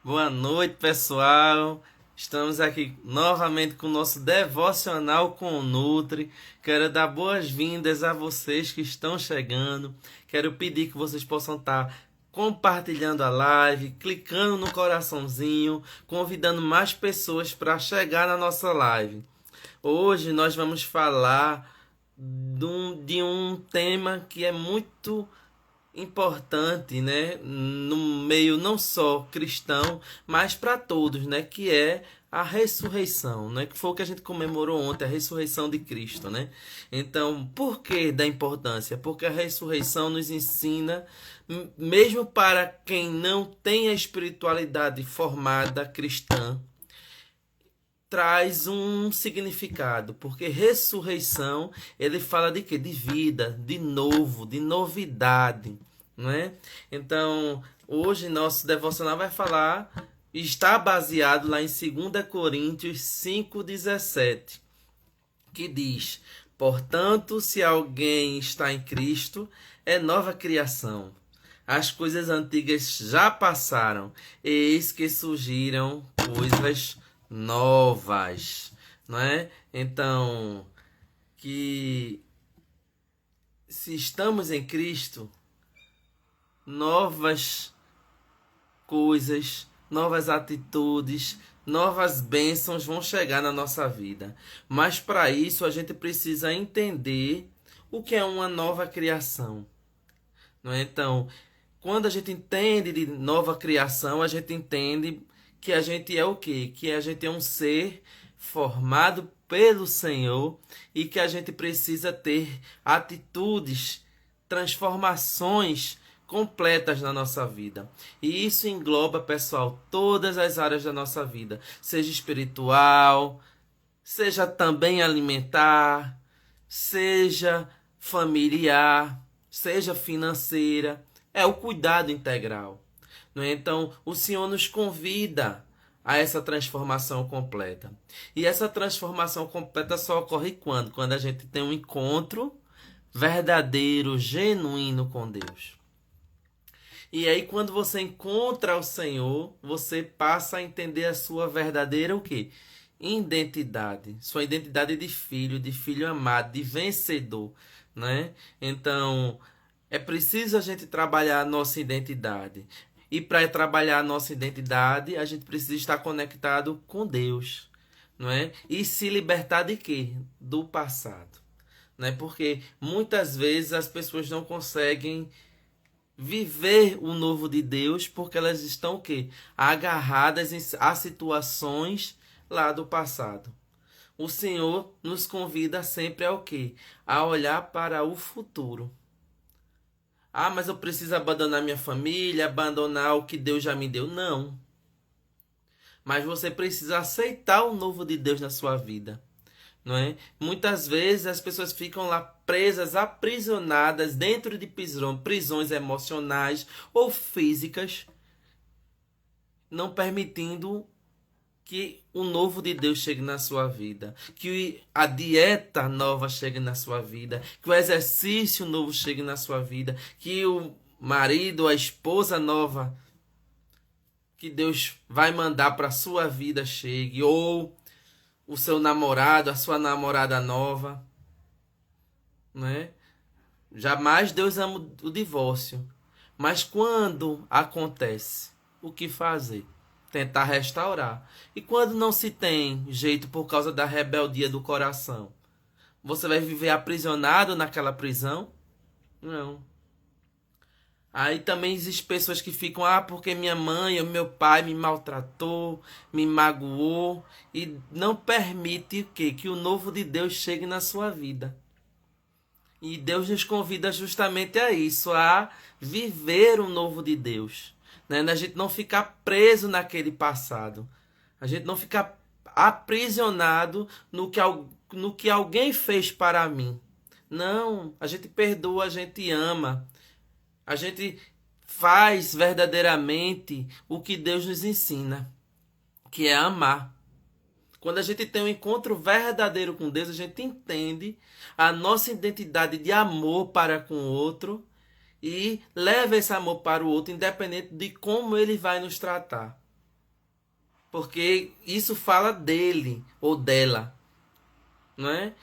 Boa noite, pessoal. Estamos aqui novamente com o nosso devocional com o Nutri. Quero dar boas-vindas a vocês que estão chegando. Quero pedir que vocês possam estar compartilhando a live, clicando no coraçãozinho, convidando mais pessoas para chegar na nossa live. Hoje nós vamos falar de um tema que é muito importante, né, no meio não só cristão, mas para todos, né, que é a ressurreição, né, que foi o que a gente comemorou ontem, a ressurreição de Cristo, né? Então, por que da importância? Porque a ressurreição nos ensina, mesmo para quem não tem a espiritualidade formada cristã, traz um significado, porque ressurreição, ele fala de quê? De vida, de novo, de novidade, não é? Então, hoje nosso devocional vai falar, está baseado lá em 2 Coríntios 5,17, que diz: portanto, se alguém está em Cristo, é nova criação. As coisas antigas já passaram, eis que surgiram coisas novas, não é? Então, que se estamos em Cristo, novas coisas, novas atitudes, novas bênçãos vão chegar na nossa vida. Mas para isso a gente precisa entender o que é uma nova criação, não é? Então, quando a gente entende de nova criação, a gente entende que a gente é o quê? Que a gente é um ser formado pelo Senhor e que a gente precisa ter atitudes, transformações completas na nossa vida. E isso engloba, pessoal, todas as áreas da nossa vida, seja espiritual, seja também alimentar, seja familiar, seja financeira, é o cuidado integral, não é? Então, o Senhor nos convida a essa transformação completa. E essa transformação completa só ocorre quando? Quando a gente tem um encontro verdadeiro, genuíno com Deus. E aí, quando você encontra o Senhor, você passa a entender a sua verdadeira o quê? Identidade. Sua identidade de filho amado, de vencedor, né? Então, é preciso a gente trabalhar a nossa identidade. E para trabalhar a nossa identidade, a gente precisa estar conectado com Deus, não é? E se libertar de quê? Do passado, né? Porque muitas vezes as pessoas não conseguem viver o novo de Deus porque elas estão o quê? Agarradas a situações lá do passado. O Senhor nos convida sempre ao quê? A olhar para o futuro. Ah, mas eu preciso abandonar minha família, abandonar o que Deus já me deu. Não. Mas você precisa aceitar o novo de Deus na sua vida, não é? Muitas vezes as pessoas ficam lá presas, aprisionadas dentro de prisões emocionais ou físicas, não permitindo que o novo de Deus chegue na sua vida, que a dieta nova chegue na sua vida, que o exercício novo chegue na sua vida, que o marido, a esposa nova que Deus vai mandar para a sua vida chegue, ou o seu namorado, a sua namorada nova, né? Jamais Deus ama o divórcio. Mas quando acontece, o que fazer? Tentar restaurar. E quando não se tem jeito por causa da rebeldia do coração, você vai viver aprisionado naquela prisão? Não. Aí também existem pessoas que ficam, porque minha mãe ou meu pai me maltratou, me magoou, e não permite que o novo de Deus chegue na sua vida. E Deus nos convida justamente a isso, a viver o novo de Deus, né? A gente não ficar preso naquele passado. A gente não ficar aprisionado no que alguém fez para mim. Não, a gente perdoa, a gente ama. A gente faz verdadeiramente o que Deus nos ensina, que é amar. Quando a gente tem um encontro verdadeiro com Deus, a gente entende a nossa identidade de amor para com o outro e leva esse amor para o outro, independente de como ele vai nos tratar. porque isso fala dele ou dela, não é?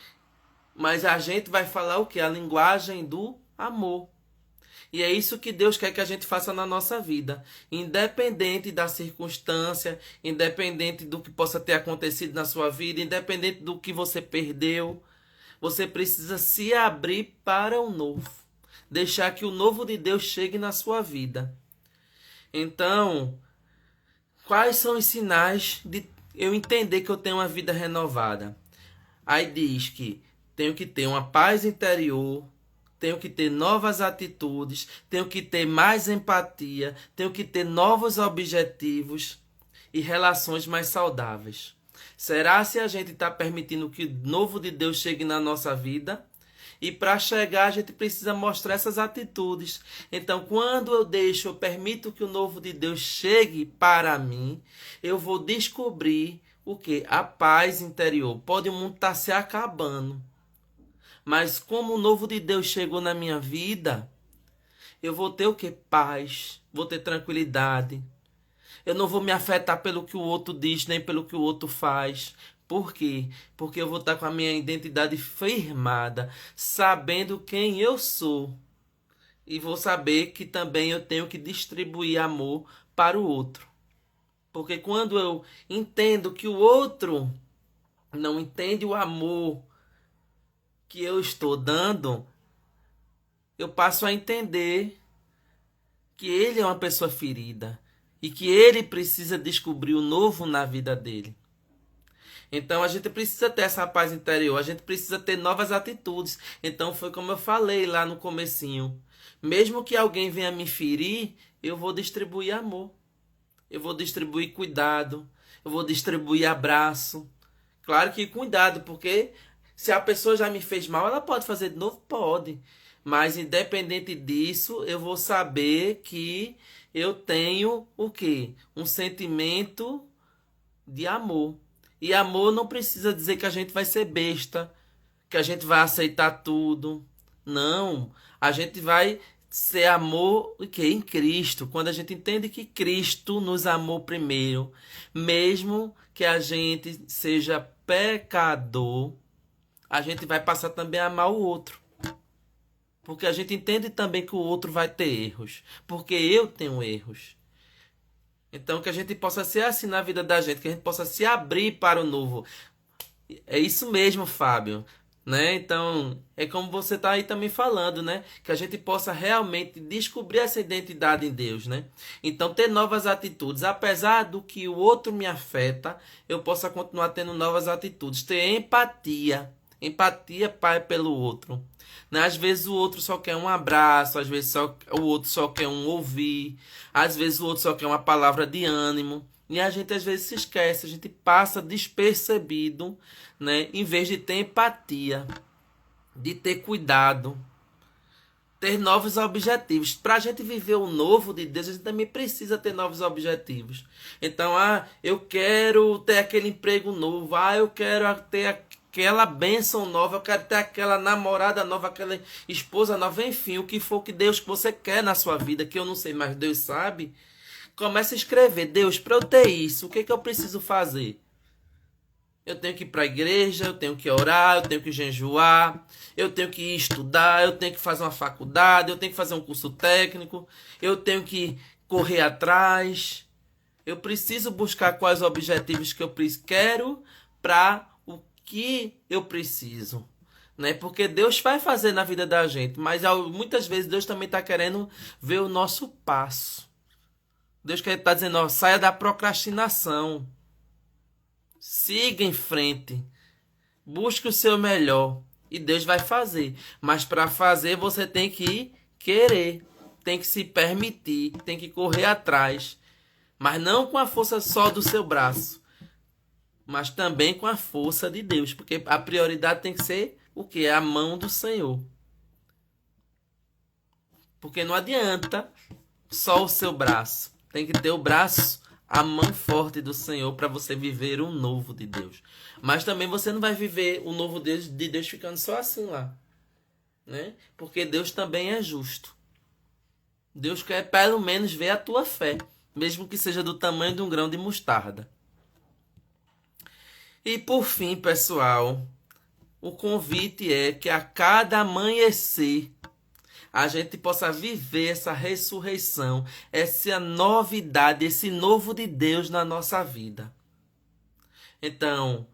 Mas a gente vai falar o quê? A linguagem do amor. E é isso que Deus quer que a gente faça na nossa vida. Independente da circunstância, independente do que possa ter acontecido na sua vida, independente do que você perdeu, você precisa se abrir para o novo. Deixar que o novo de Deus chegue na sua vida. Então, quais são os sinais de eu entender que eu tenho uma vida renovada? Aí diz que tenho que ter uma paz interior, tenho que ter novas atitudes, tenho que ter mais empatia, tenho que ter novos objetivos e relações mais saudáveis. Será se a gente está permitindo que o novo de Deus chegue na nossa vida? E para chegar, a gente precisa mostrar essas atitudes. Então, quando eu permito que o novo de Deus chegue para mim, eu vou descobrir o que? A paz interior. Pode o mundo estar se acabando. Mas como o novo de Deus chegou na minha vida, eu vou ter o que? Paz. Vou ter tranquilidade. Eu não vou me afetar pelo que o outro diz, nem pelo que o outro faz. Por quê? Porque eu vou estar com a minha identidade firmada, sabendo quem eu sou. E vou saber que também eu tenho que distribuir amor para o outro. Porque quando eu entendo que o outro não entende o amor que eu estou dando, eu passo a entender que ele é uma pessoa ferida e que ele precisa descobrir o novo na vida dele. Então a gente precisa ter essa paz interior, a gente precisa ter novas atitudes. Então foi como eu falei lá no comecinho. Mesmo que alguém venha me ferir, eu vou distribuir amor. Eu vou distribuir cuidado, eu vou distribuir abraço. Claro que cuidado, porque se a pessoa já me fez mal, ela pode fazer de novo? Pode. Mas independente disso, eu vou saber que eu tenho o quê? Um sentimento de amor. E amor não precisa dizer que a gente vai ser besta, que a gente vai aceitar tudo. Não, a gente vai ser amor o quê? Em Cristo. Quando a gente entende que Cristo nos amou primeiro, mesmo que a gente seja pecador, a gente vai passar também a amar o outro. Porque a gente entende também que o outro vai ter erros. Porque eu tenho erros. Então que a gente possa ser assim na vida da gente, que a gente possa se abrir para o novo. É isso mesmo, Fábio, né? Então, é como você está aí também falando, né? Que a gente possa realmente descobrir essa identidade em Deus, né? Então, ter novas atitudes, apesar do que o outro me afeta, eu possa continuar tendo novas atitudes, ter empatia, empatia pai pelo outro. Né? Às vezes o outro só quer um abraço, às vezes o outro só quer um ouvir, às vezes o outro só quer uma palavra de ânimo. E a gente às vezes se esquece, a gente passa despercebido, né? Em vez de ter empatia, de ter cuidado, ter novos objetivos. Para a gente viver o novo de Deus, a gente também precisa ter novos objetivos. Então, eu quero ter aquele emprego novo, eu quero ter aquela bênção nova, eu quero ter aquela namorada nova, aquela esposa nova, enfim, o que for que Deus que você quer na sua vida, que eu não sei, mas Deus sabe. Começa a escrever, Deus, para eu ter isso, o que eu preciso fazer? Eu tenho que ir para a igreja, eu tenho que orar, eu tenho que jejuar, eu tenho que estudar, eu tenho que fazer uma faculdade, eu tenho que fazer um curso técnico, eu tenho que correr atrás. Eu preciso buscar quais objetivos que eu quero para o que eu preciso. Né? Porque Deus vai fazer na vida da gente, mas muitas vezes Deus também está querendo ver o nosso passo. Deus está dizendo, saia da procrastinação. Siga em frente. Busque o seu melhor. E Deus vai fazer. Mas para fazer você tem que querer. Tem que se permitir. Tem que correr atrás. Mas não com a força só do seu braço. Mas também com a força de Deus. Porque a prioridade tem que ser o quê? A mão do Senhor. Porque não adianta só o seu braço. Tem que ter o braço, a mão forte do Senhor para você viver o novo de Deus. Mas também você não vai viver o novo de Deus ficando só assim lá. Né? Porque Deus também é justo. Deus quer pelo menos ver a tua fé. Mesmo que seja do tamanho de um grão de mostarda. E por fim, pessoal, o convite é que a cada amanhecer a gente possa viver essa ressurreição, essa novidade, esse novo de Deus na nossa vida. Então,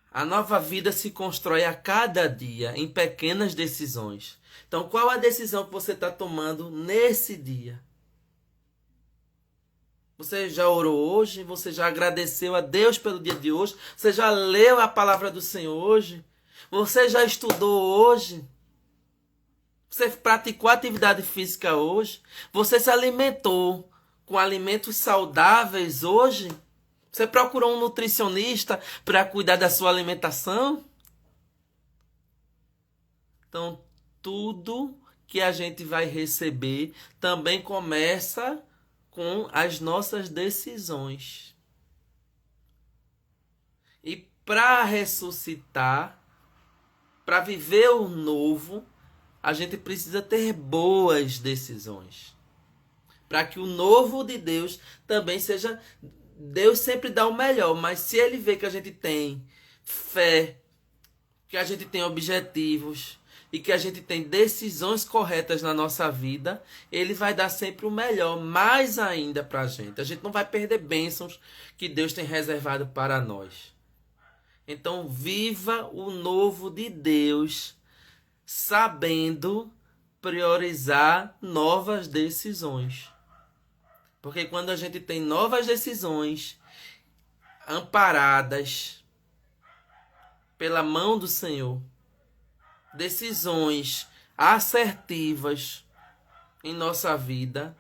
a nova vida se constrói a cada dia em pequenas decisões. Então, qual a decisão que você está tomando nesse dia? Você já orou hoje? Você já agradeceu a Deus pelo dia de hoje? Você já leu a palavra do Senhor hoje? Você já estudou hoje? Você praticou atividade física hoje? Você se alimentou com alimentos saudáveis hoje? Você procurou um nutricionista para cuidar da sua alimentação? Então, tudo que a gente vai receber também começa com as nossas decisões. E para ressuscitar, para viver o novo, a gente precisa ter boas decisões. Para que o novo de Deus também seja... Deus sempre dá o melhor, mas se Ele vê que a gente tem fé, que a gente tem objetivos e que a gente tem decisões corretas na nossa vida, Ele vai dar sempre o melhor, mais ainda para a gente. A gente não vai perder bênçãos que Deus tem reservado para nós. Então, viva o novo de Deus, sabendo priorizar novas decisões. Porque quando a gente tem novas decisões amparadas pela mão do Senhor, decisões assertivas em nossa vida,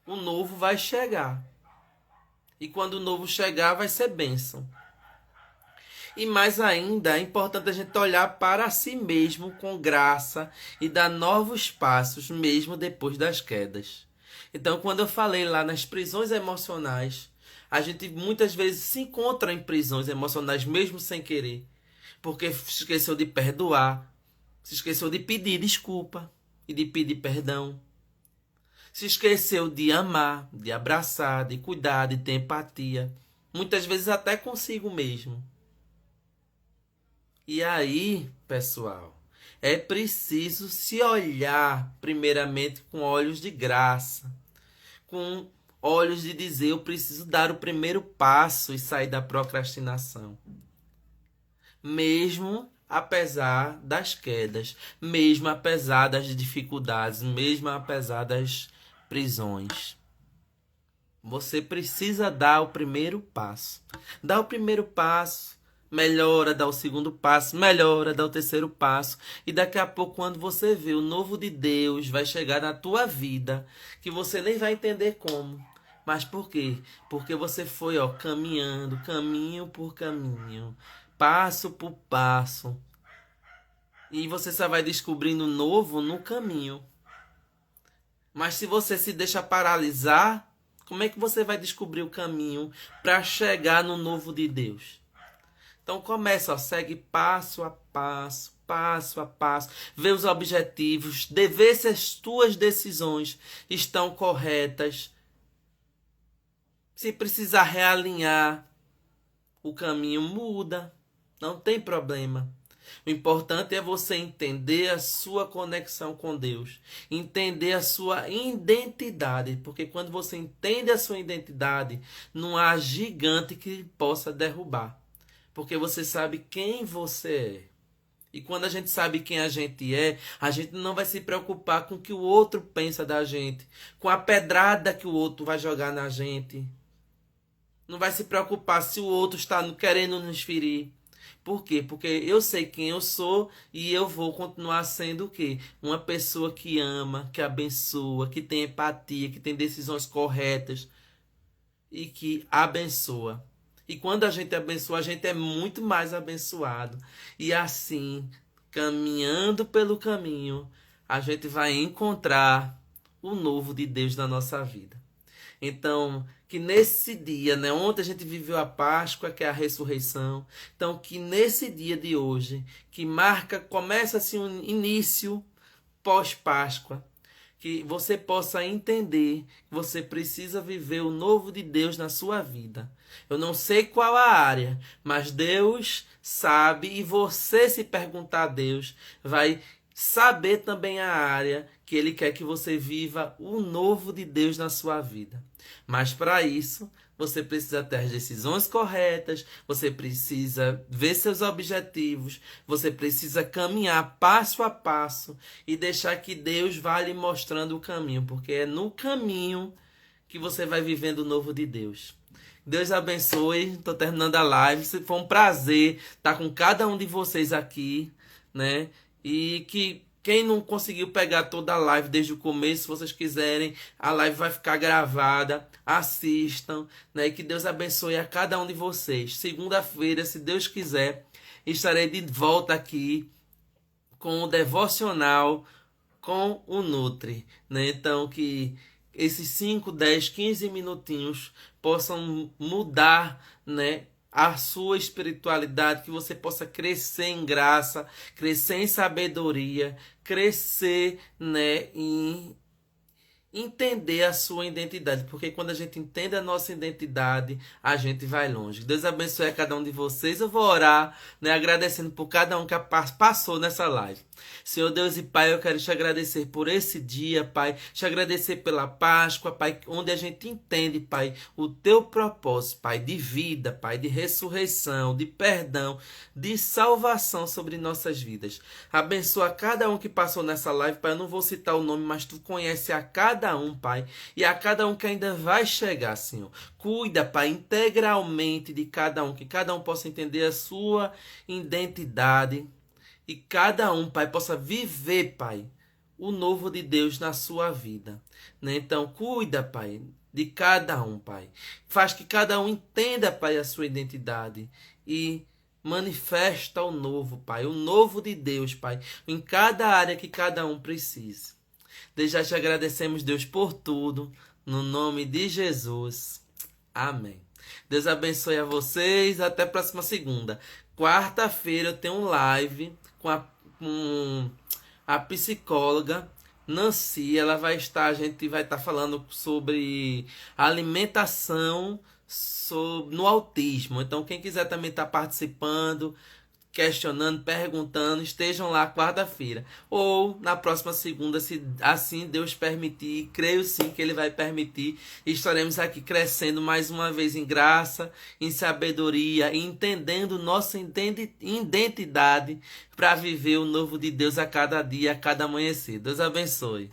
o novo vai chegar. E quando o novo chegar, vai ser bênção. E mais ainda, é importante a gente olhar para si mesmo com graça e dar novos passos, mesmo depois das quedas. Então, quando eu falei lá nas prisões emocionais, a gente muitas vezes se encontra em prisões emocionais mesmo sem querer, porque se esqueceu de perdoar, se esqueceu de pedir desculpa e de pedir perdão, se esqueceu de amar, de abraçar, de cuidar, de ter empatia, muitas vezes até consigo mesmo. E aí, pessoal, é preciso se olhar primeiramente com olhos de graça, com olhos de dizer, eu preciso dar o primeiro passo e sair da procrastinação. Mesmo apesar das quedas, mesmo apesar das dificuldades, mesmo apesar das prisões. Você precisa dar o primeiro passo. Dá o primeiro passo. Melhora, dá o segundo passo, melhora, dá o terceiro passo. E daqui a pouco, quando você vê o novo de Deus, vai chegar na tua vida, que você nem vai entender como. Mas por quê? Porque você foi caminhando, caminho por caminho, passo por passo. E você só vai descobrindo o novo no caminho. Mas se você se deixa paralisar, como é que você vai descobrir o caminho para chegar no novo de Deus? Então começa, segue passo a passo, passo a passo, vê os objetivos, vê se as tuas decisões estão corretas. Se precisar realinhar o caminho, muda, não tem problema. O importante é você entender a sua conexão com Deus, entender a sua identidade, porque quando você entende a sua identidade, não há gigante que possa derrubar. Porque você sabe quem você é. E quando a gente sabe quem a gente não vai se preocupar com o que o outro pensa da gente, com a pedrada que o outro vai jogar na gente. Não vai se preocupar se o outro está querendo nos ferir. Por quê? Porque eu sei quem eu sou e eu vou continuar sendo o quê? Uma pessoa que ama, que abençoa, que tem empatia, que tem decisões corretas e que abençoa. E quando a gente abençoa, a gente é muito mais abençoado. E assim, caminhando pelo caminho, a gente vai encontrar o novo de Deus na nossa vida. Então, que nesse dia, né, ontem a gente viveu a Páscoa, que é a ressurreição. Então, que nesse dia de hoje, que começa assim um início pós-Páscoa, que você possa entender que você precisa viver o novo de Deus na sua vida. Eu não sei qual a área, mas Deus sabe, e você, se perguntar a Deus, vai saber também a área que Ele quer que você viva o novo de Deus na sua vida. Mas para isso, você precisa ter as decisões corretas, você precisa ver seus objetivos, você precisa caminhar passo a passo e deixar que Deus vá lhe mostrando o caminho, porque é no caminho que você vai vivendo o novo de Deus. Deus abençoe, estou terminando a live, foi um prazer estar com cada um de vocês aqui, né? E que quem não conseguiu pegar toda a live desde o começo, se vocês quiserem, a live vai ficar gravada, assistam, né? E que Deus abençoe a cada um de vocês. Segunda-feira, se Deus quiser, estarei de volta aqui com o devocional com o Nutri, né? Então que esses 5, 10, 15 minutinhos possam mudar, né, a sua espiritualidade, que você possa crescer em graça, crescer em sabedoria, crescer, né, em entender a sua identidade, porque quando a gente entende a nossa identidade, a gente vai longe. Deus abençoe a cada um de vocês. Eu vou orar, né, agradecendo por cada um que passou nessa live. Senhor Deus e Pai, eu quero te agradecer por esse dia, Pai. Te agradecer pela Páscoa, Pai, onde a gente entende, Pai, o teu propósito, Pai, de vida, Pai, de ressurreição, de perdão, de salvação sobre nossas vidas. Abençoa cada um que passou nessa live, Pai. Eu não vou citar o nome, mas tu conhece a cada um, Pai, e a cada um que ainda vai chegar, Senhor. Cuida, Pai, integralmente de cada um, que cada um possa entender a sua identidade e cada um, Pai, possa viver, Pai, o novo de Deus na sua vida, né? Então, cuida, Pai, de cada um, Pai. Faz que cada um entenda, Pai, a sua identidade e manifesta o novo, Pai, o novo de Deus, Pai, em cada área que cada um precise. Desde já te agradecemos, Deus, por tudo, no nome de Jesus. Amém. Deus abençoe a vocês. Até a próxima segunda. Quarta-feira eu tenho um live com a psicóloga Nancy. Ela vai estar, a gente vai estar falando sobre alimentação no autismo. Então, quem quiser também estar participando, questionando, perguntando, estejam lá quarta-feira. Ou na próxima segunda, se assim Deus permitir, creio sim que Ele vai permitir, estaremos aqui crescendo mais uma vez em graça, em sabedoria, entendendo nossa identidade para viver o novo de Deus a cada dia, a cada amanhecer. Deus abençoe.